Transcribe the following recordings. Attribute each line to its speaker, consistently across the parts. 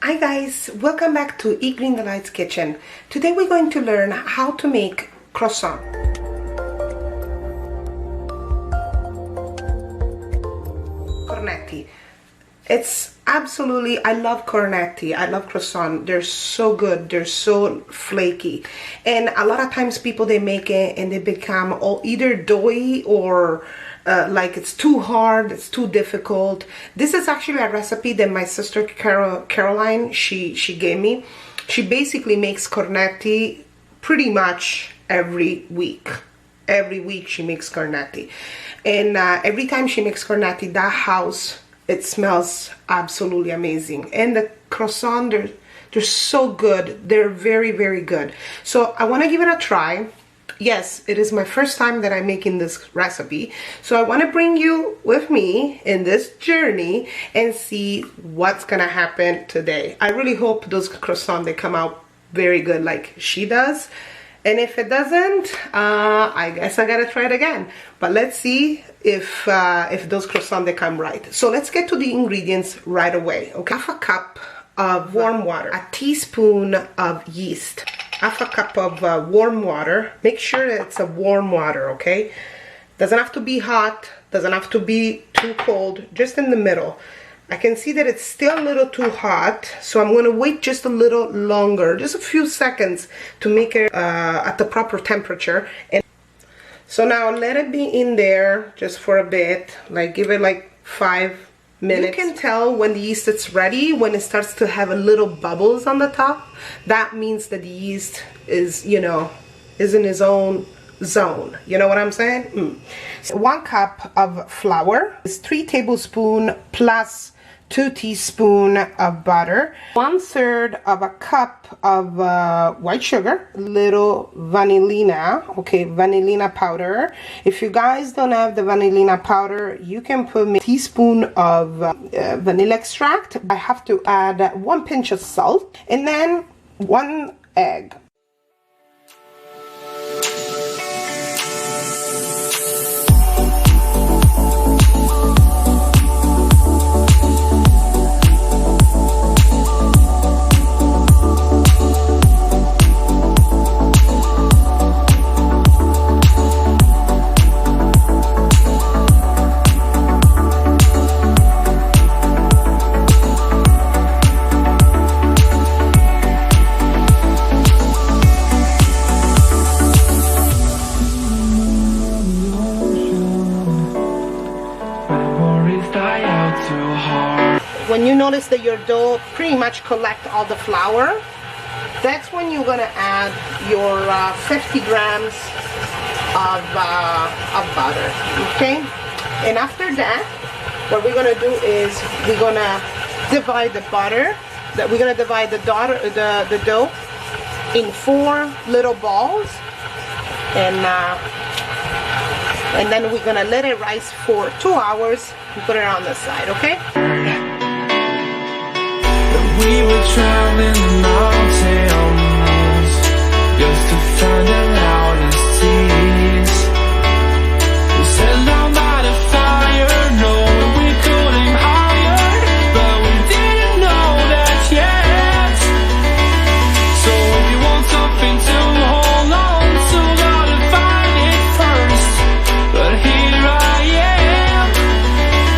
Speaker 1: Hi guys, welcome back to Eat Green Delight's Kitchen. Today we're going to learn how to make croissant. Cornetti. It's absolutely, I love cornetti, I love croissant. They're so good, they're so flaky. And a lot of times people, they make it and they become all either doughy or like it's too hard, it's too difficult. This is actually a recipe that my sister Caroline, she gave me. She basically makes cornetti pretty much every week. Every week she makes cornetti. And every time she makes cornetti, that house, it smells absolutely amazing. And the croissant, they're so good. They're very, very good. So I want to give it a try. Yes, it is my first time that I'm making this recipe. So I want to bring you with me in this journey and see what's going to happen today. I really hope those croissants, they come out very good like she does. And if it doesn't, I guess I gotta try it again. But let's see if those croissants, they come right. So let's get to the ingredients right away. Okay, half a cup of warm water, a teaspoon of yeast, half a cup of warm water. Make sure that it's a warm water, okay? Doesn't have to be hot, doesn't have to be too cold, just in the middle. I can see that it's still a little too hot, so I'm going to wait just a little longer, just a few seconds to make it at the proper temperature. And so now let it be in there just for a bit, like give it like 5 minutes. You can tell when the yeast is ready, when it starts to have a little bubbles on the top. That means that the yeast is, you know, is in its own zone. You know what I'm saying? So 1 cup of flour is 3 tablespoons plus 2 teaspoons of butter, 1/3 of a cup of white sugar, little vanillina, okay, vanillina powder. If you guys don't have the vanillina powder, you can put a teaspoon of vanilla extract. I have to add 1 pinch of salt and then 1 egg. When you notice that your dough pretty much collect all the flour, that's when you're gonna add your 50 grams of butter, okay? And after that, what we're gonna do is we're gonna divide the butter, we're gonna divide the dough in 4 little balls, and then we're gonna let it rise for 2 hours and put it on the side, okay?
Speaker 2: We were traveling the mountains just to find the loudest seas. We sat down by the fire, knowing we could aim higher, but we didn't know that yet. So if you want something to hold on to, gotta find it first. But here I am,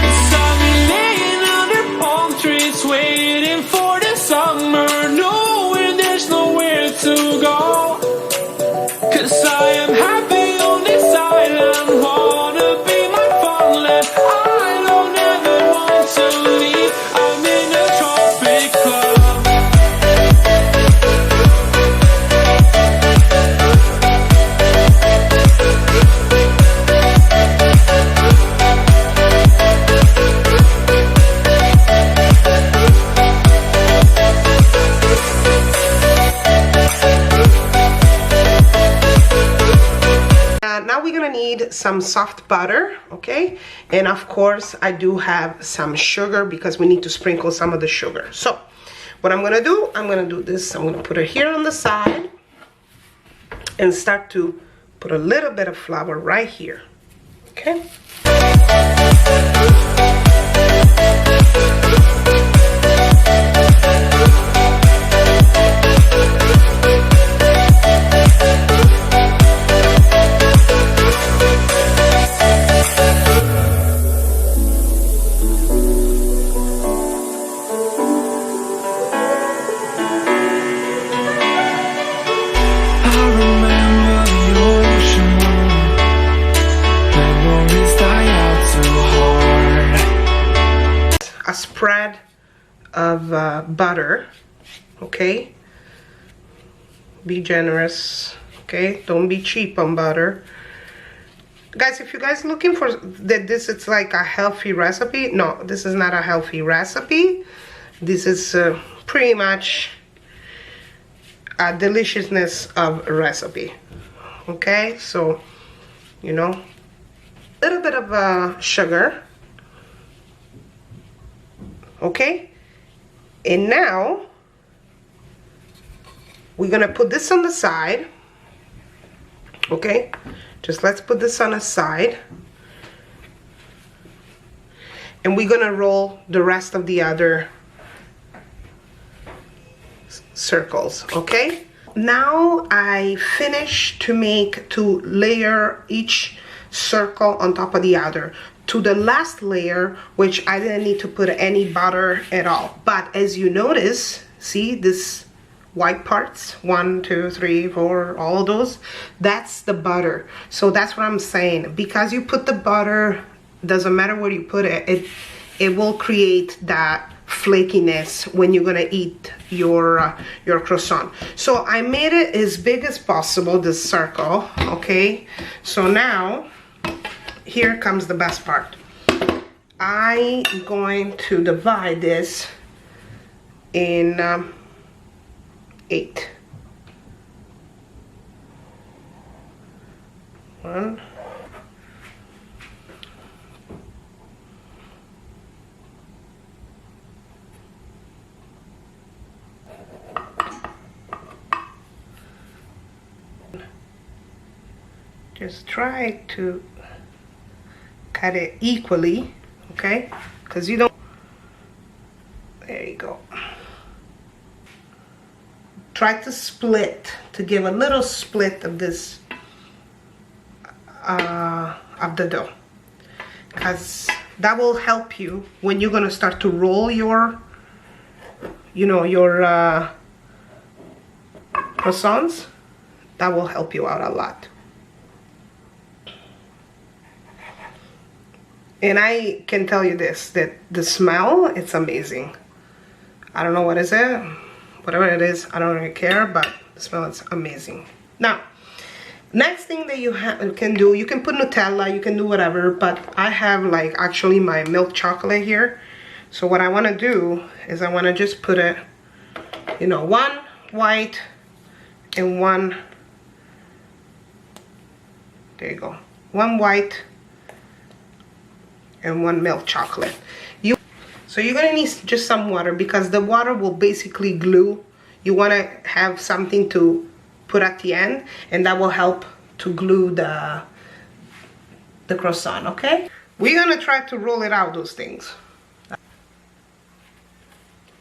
Speaker 2: beside me laying under palm trees, waiting for summer, knowing there's nowhere to go. 'Cause I am happy on this island, wanna be my farmland. I don't ever want to leave, I'm in a tropic club.
Speaker 1: Now we're gonna need some soft butter, okay? And of course I do have some sugar because we need to sprinkle some of the sugar. So what I'm gonna do this, I'm gonna put it here on the side and start to put a little bit of flour right here, okay? of butter, okay? Be generous, okay? Don't be cheap on butter. Guys, if you guys looking for that this it's like a healthy recipe, no, this is not a healthy recipe. This is pretty much a deliciousness of a recipe, okay? So, you know, a little bit of sugar, okay? And now we're gonna put this on the side, okay? Just let's put this on the side, and we're gonna roll the rest of the other circles, okay? Now I finished to layer each circle on top of the other to the last layer, which I didn't need to put any butter at all. But as you notice, see this white parts, 1 2 3 4, all of those, that's the butter. So that's what I'm saying, because you put the butter, doesn't matter where you put it, it will create that flakiness when you're gonna eat your croissant. So I made it as big as possible, this circle, okay? So now here comes the best part. I'm going to divide this in 8. 1, just try to cut it equally, okay? Because you don't, there you go. Try to split, to give a little split of this, of the dough. Because that will help you when you're gonna start to roll your, you know, your croissants. That will help you out a lot. And I can tell you this, that the smell, it's amazing. I don't know what is it, whatever it is, I don't really care, but the smell is amazing. Now, next thing that you can do, you can put Nutella, you can do whatever, but I have like actually my milk chocolate here. So what I want to do is I want to just put it, you know, 1 white and 1, there you go, 1 white and 1 milk chocolate. So you're gonna need just some water, because the water will basically glue. You want to have something to put at the end, and that will help to glue the croissant, okay? We're gonna try to roll it out, those things.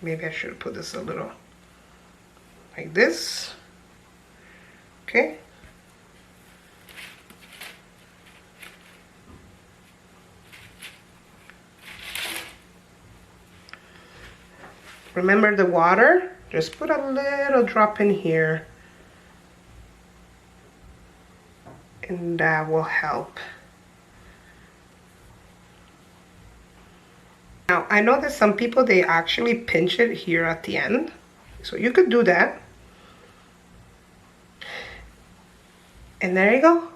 Speaker 1: Maybe I should put this a little like this, okay? Remember the water, just put a little drop in here, and that will help. Now I know that some people, they actually pinch it here at the end, so you could do that. And there you go.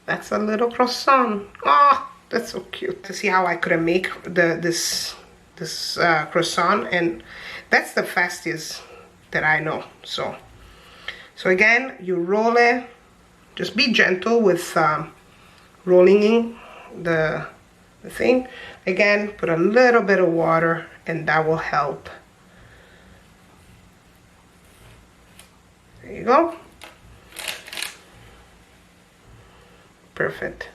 Speaker 1: That's a little croissant. Oh, that's so cute. To see how I could make this croissant, and that's the fastest that I know. So again, you roll it, just be gentle with rolling in the thing. Again, put a little bit of water, and that will help. There you go. Perfect.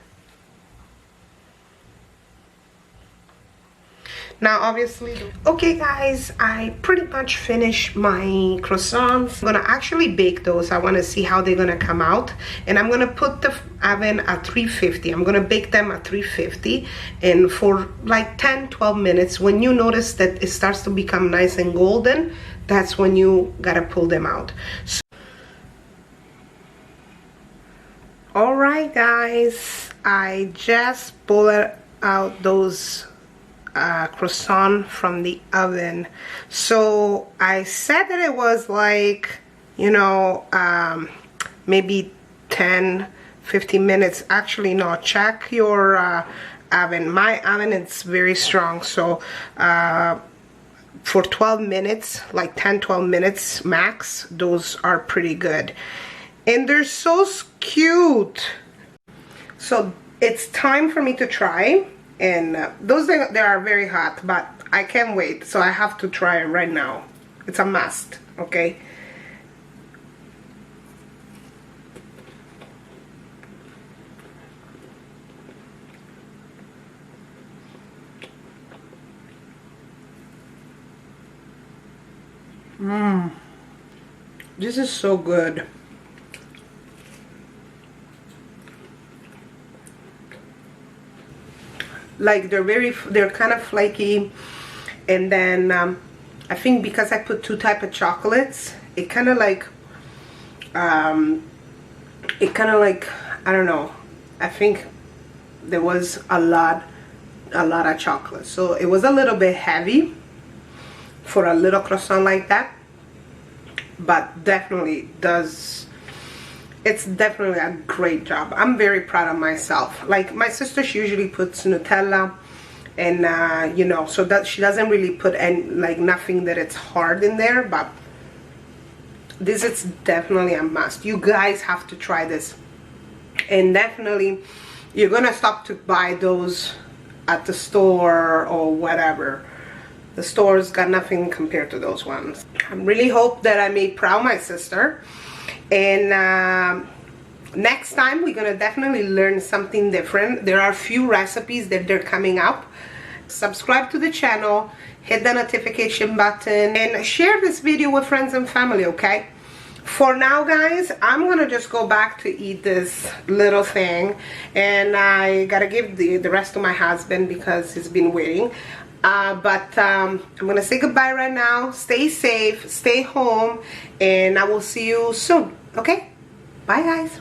Speaker 1: Now obviously, okay guys, I pretty much finished my croissants. I'm gonna actually bake those. I want to see how they're gonna come out, and I'm gonna put the oven at 350. I'm gonna bake them at 350, and for like 10-12 minutes. When you notice that it starts to become nice and golden, that's when you gotta pull them out. So, all right guys, I just pulled out those croissant from the oven. So I said that it was like, you know, maybe 10-15 minutes. Actually, no, check your oven. My oven is very strong, so for 12 minutes, like 10-12 minutes max, those are pretty good. And they're so cute. So it's time for me to try. And those things, they are very hot, but I can't wait. So I have to try it right now. It's a must, okay? This is so good. Like they're kind of flaky, and then I think because I put two type of chocolates, it kind of like I don't know, I think there was a lot of chocolate, so it was a little bit heavy for a little croissant like that, but definitely it's definitely a great job. I'm very proud of myself. Like my sister, she usually puts Nutella, and you know, so that she doesn't really put any, like, nothing that it's hard in there, but this is definitely a must. You guys have to try this, and definitely you're gonna stop to buy those at the store or whatever. The store's got nothing compared to those ones. I really hope that I made proud my sister. And next time we're gonna definitely learn something different. There are a few recipes that they're coming up. Subscribe to the channel, hit the notification button, and share this video with friends and family, okay? For now, guys, I'm gonna just go back to eat this little thing, and I gotta give the rest to my husband because he's been waiting. But I'm gonna say goodbye right now. Stay safe, stay home, and I will see you soon. Okay, bye guys.